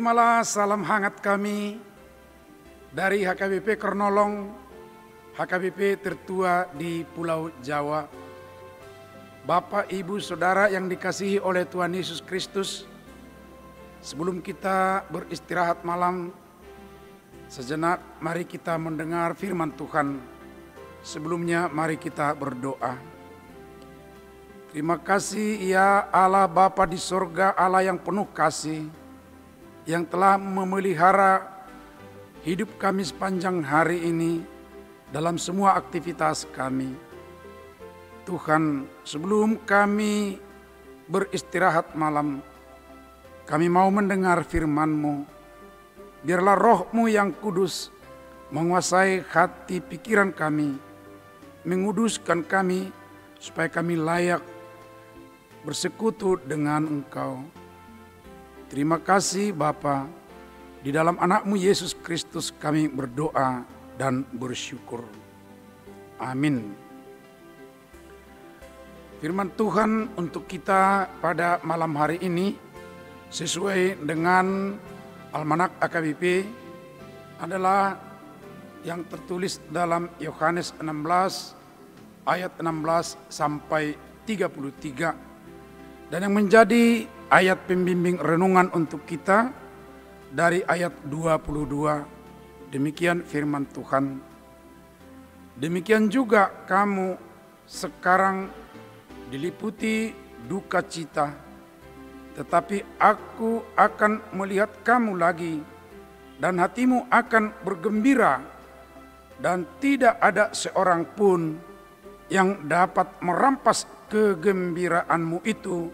Terimalah salam hangat kami dari HKBP Kernolong, HKBP tertua di Pulau Jawa. Bapak, Ibu, Saudara yang dikasihi oleh Tuhan Yesus Kristus, sebelum kita beristirahat malam, sejenak mari kita mendengar firman Tuhan. Sebelumnya mari kita berdoa. Terima kasih ya Allah Bapa di sorga, Allah yang penuh kasih, yang telah memelihara hidup kami sepanjang hari ini dalam semua aktivitas kami. Tuhan, sebelum kami beristirahat malam, kami mau mendengar firman-Mu. Biarlah Roh-Mu yang kudus menguasai hati pikiran kami, menguduskan kami supaya kami layak bersekutu dengan Engkau. Terima kasih Bapa, di dalam anak-Mu Yesus Kristus kami berdoa dan bersyukur. Amin. Firman Tuhan untuk kita pada malam hari ini sesuai dengan Almanak AKBP adalah yang tertulis dalam Yohanes 16 ayat 16 sampai 33, dan yang menjadi ayat pembimbing renungan untuk kita dari ayat 22. Demikian firman Tuhan. Demikian juga kamu sekarang diliputi duka cita, tetapi aku akan melihat kamu lagi dan hatimu akan bergembira, dan tidak ada seorang pun yang dapat merampas kegembiraanmu itu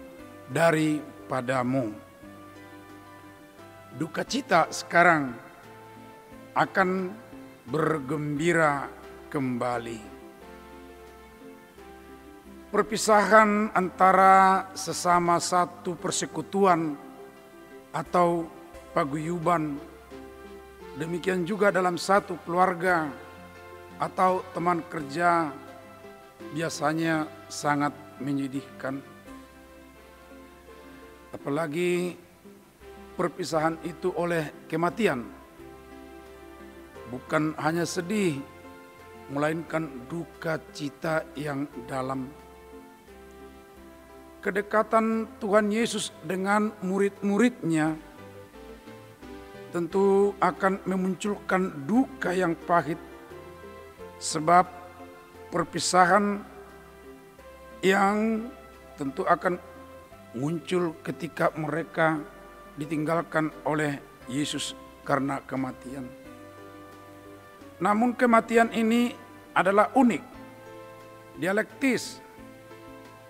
daripadamu. Duka cita sekarang akan bergembira kembali. Perpisahan antara sesama satu persekutuan atau paguyuban, demikian juga dalam satu keluarga atau teman kerja, biasanya sangat menyedihkan. Apalagi perpisahan itu oleh kematian. Bukan hanya sedih, melainkan duka cita yang dalam. Kedekatan Tuhan Yesus dengan murid-muridnya tentu akan memunculkan duka yang pahit, sebab perpisahan yang tentu akan muncul ketika mereka ditinggalkan oleh Yesus karena kematian. Namun kematian ini adalah unik, dialektis.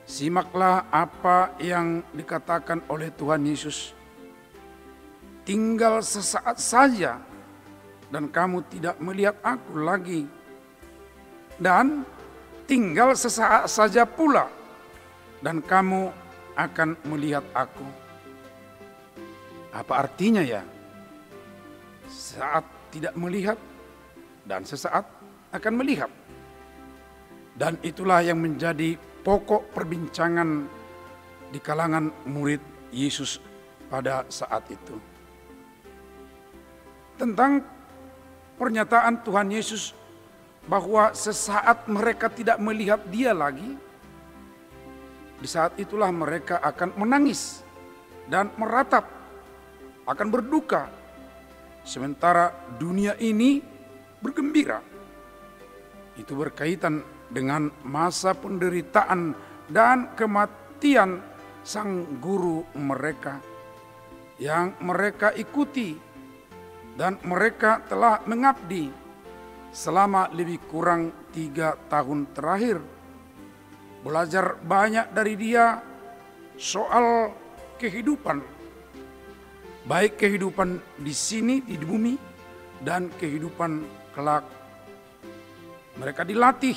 Simaklah apa yang dikatakan oleh Tuhan Yesus. Tinggal sesaat saja dan kamu tidak melihat aku lagi. Dan tinggal sesaat saja pula dan kamu akan melihat aku. Apa artinya ya? Saat tidak melihat dan sesaat akan melihat. Dan itulah yang menjadi pokok perbincangan di kalangan murid Yesus pada saat itu. Tentang pernyataan Tuhan Yesus bahwa sesaat mereka tidak melihat Dia lagi, di saat itulah mereka akan menangis dan meratap, akan berduka, sementara dunia ini bergembira. Itu berkaitan dengan masa penderitaan dan kematian sang guru mereka yang mereka ikuti, dan mereka telah mengabdi selama lebih kurang 3 tahun terakhir. Belajar banyak dari dia soal kehidupan, baik kehidupan di sini di bumi dan kehidupan kelak. Mereka dilatih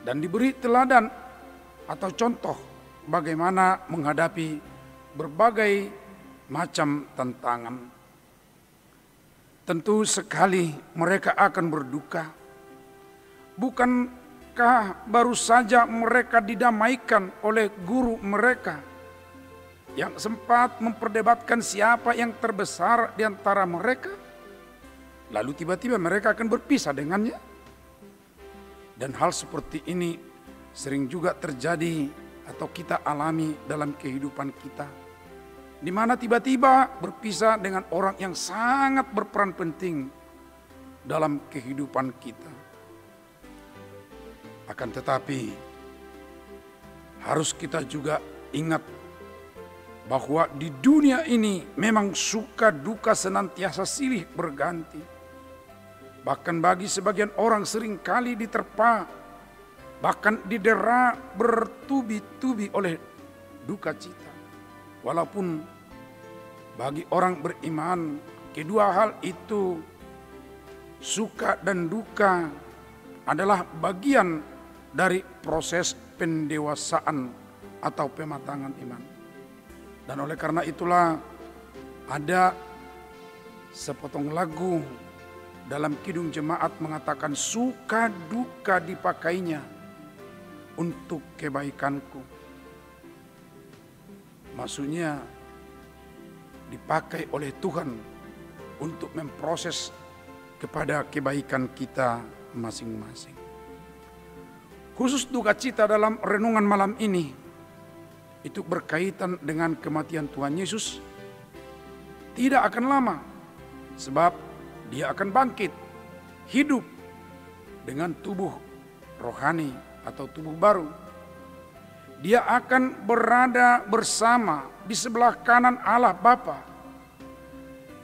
dan diberi teladan atau contoh bagaimana menghadapi berbagai macam tantangan. Tentu sekali mereka akan berduka. Bukankah baru saja mereka didamaikan oleh guru mereka? yang sempat memperdebatkan siapa yang terbesar di antara mereka, lalu tiba-tiba mereka akan berpisah dengannya. Dan hal seperti ini sering juga terjadi atau kita alami dalam kehidupan kita, di mana tiba-tiba berpisah dengan orang yang sangat berperan penting dalam kehidupan kita. Akan tetapi harus kita juga ingat bahwa di dunia ini memang suka duka senantiasa silih berganti. Bahkan bagi sebagian orang seringkali diterpa, bahkan didera bertubi-tubi oleh duka cita. Walaupun bagi orang beriman kedua hal itu, suka dan duka, adalah bagian dari proses pendewasaan atau pematangan iman. Dan oleh karena itulah ada sepotong lagu dalam Kidung Jemaat mengatakan, suka duka dipakainya untuk kebaikanku. Maksudnya dipakai oleh Tuhan untuk memproses kepada kebaikan kita masing-masing. Khusus duka cita dalam renungan malam ini itu berkaitan dengan kematian Tuhan Yesus. Tidak akan lama, sebab Dia akan bangkit, hidup dengan tubuh rohani atau tubuh baru. Dia akan berada bersama di sebelah kanan Allah Bapa.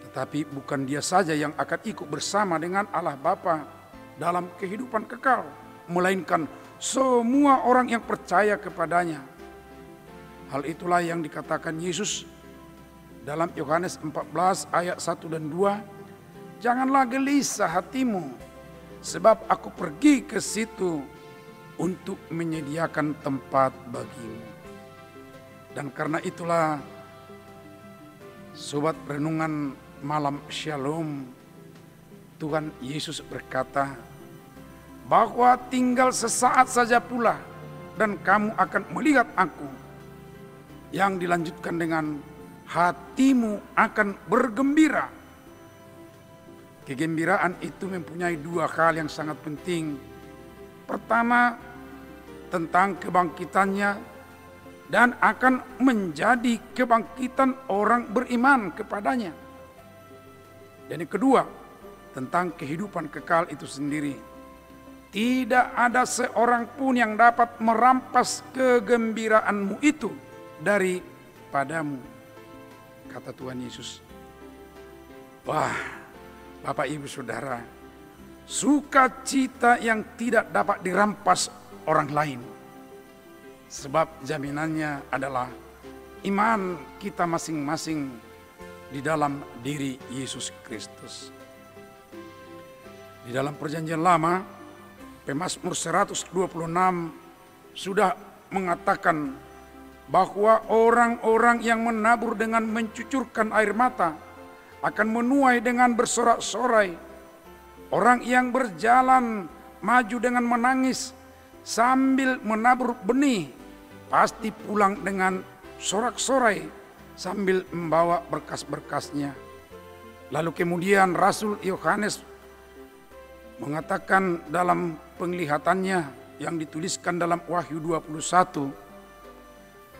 Tetapi bukan Dia saja yang akan ikut bersama dengan Allah Bapa dalam kehidupan kekal, melainkan semua orang yang percaya kepadanya. Hal itulah yang dikatakan Yesus dalam Yohanes 14 ayat 1 dan 2. Janganlah gelisah hatimu, sebab aku pergi ke situ untuk menyediakan tempat bagimu. Dan karena itulah, sobat renungan malam Shalom, Tuhan Yesus berkata bahwa tinggal sesaat saja pula dan kamu akan melihat aku. Yang dilanjutkan dengan hatimu akan bergembira. Kegembiraan itu mempunyai dua hal yang sangat penting. Pertama, tentang kebangkitannya dan akan menjadi kebangkitan orang beriman kepadanya. Dan yang kedua, tentang kehidupan kekal itu sendiri. Tidak ada seorang pun yang dapat merampas kegembiraanmu itu daripadamu, kata Tuhan Yesus. Wah, Bapak Ibu Saudara, sukacita yang tidak dapat dirampas orang lain. Sebab jaminannya adalah iman kita masing-masing di dalam diri Yesus Kristus. Di dalam Perjanjian Lama, Pemazmur 126 sudah mengatakan bahwa orang-orang yang menabur dengan mencucurkan air mata akan menuai dengan bersorak-sorai. Orang yang berjalan maju dengan menangis sambil menabur benih pasti pulang dengan sorak-sorai sambil membawa berkas-berkasnya. Lalu kemudian Rasul Yohanes mengatakan dalam penglihatannya yang dituliskan dalam Wahyu 21,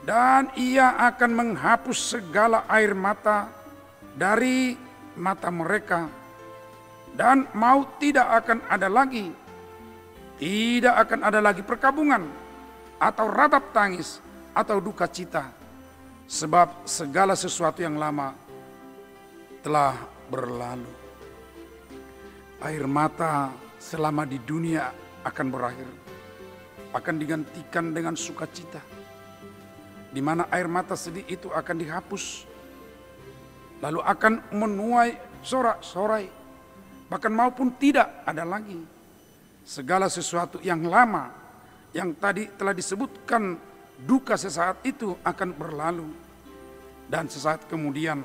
dan ia akan menghapus segala air mata dari mata mereka, dan maut tidak akan ada lagi. Tidak akan ada lagi perkabungan atau ratap tangis atau duka cita, sebab segala sesuatu yang lama telah berlalu. Air mata selama di dunia akan berakhir, akan digantikan dengan sukacita, di mana air mata sedih itu akan dihapus. Lalu akan menuai sorak-sorai, bahkan maupun tidak ada lagi. Segala sesuatu yang lama, yang tadi telah disebutkan duka sesaat itu akan berlalu. Dan sesaat kemudian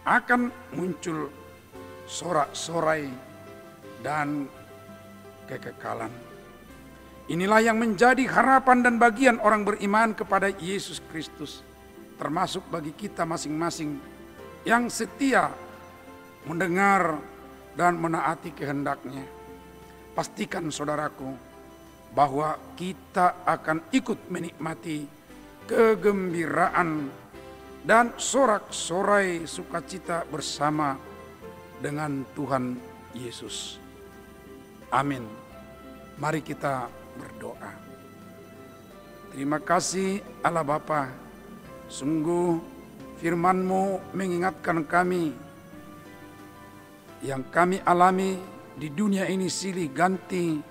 akan muncul sorak-sorai dan kekekalan. Inilah yang menjadi harapan dan bagian orang beriman kepada Yesus Kristus. termasuk bagi kita masing-masing yang setia mendengar dan menaati kehendak-Nya. Pastikan saudaraku bahwa kita akan ikut menikmati kegembiraan dan sorak-sorai sukacita bersama dengan Tuhan Yesus. Amin. Mari kita berdoa. Terima kasih Allah Bapa, sungguh firman-Mu mengingatkan kami yang kami alami di dunia ini silih ganti,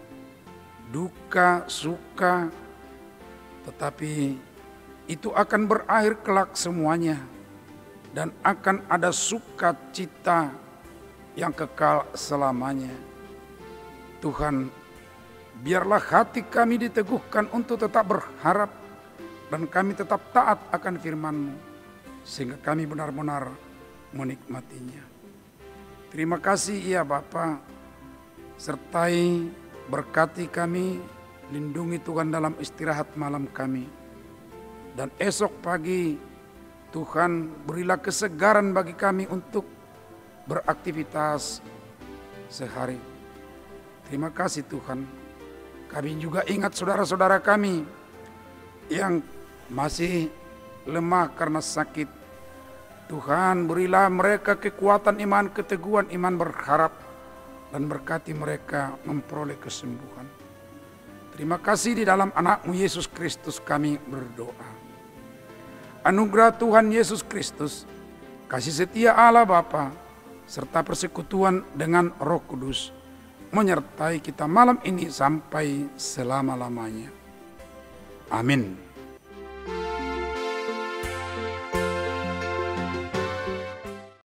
duka, suka, tetapi itu akan berakhir kelak semuanya dan akan ada sukacita yang kekal selamanya. Tuhan, biarlah hati kami diteguhkan untuk tetap berharap dan kami tetap taat akan firman-Mu sehingga kami benar-benar menikmatinya. Terima kasih ya Bapa, sertai berkati kami, lindungi Tuhan dalam istirahat malam kami. Dan esok pagi Tuhan berilah kesegaran bagi kami untuk beraktivitas sehari. Terima kasih Tuhan. Kami juga ingat saudara-saudara kami yang masih lemah karena sakit. Tuhan berilah mereka kekuatan iman, keteguhan iman berharap, dan berkati mereka memperoleh kesembuhan. Terima kasih di dalam anak-Mu Yesus Kristus kami berdoa. Anugerah Tuhan Yesus Kristus, kasih setia Allah Bapa, serta persekutuan dengan Roh Kudus menyertai kita malam ini sampai selama-lamanya. Amin.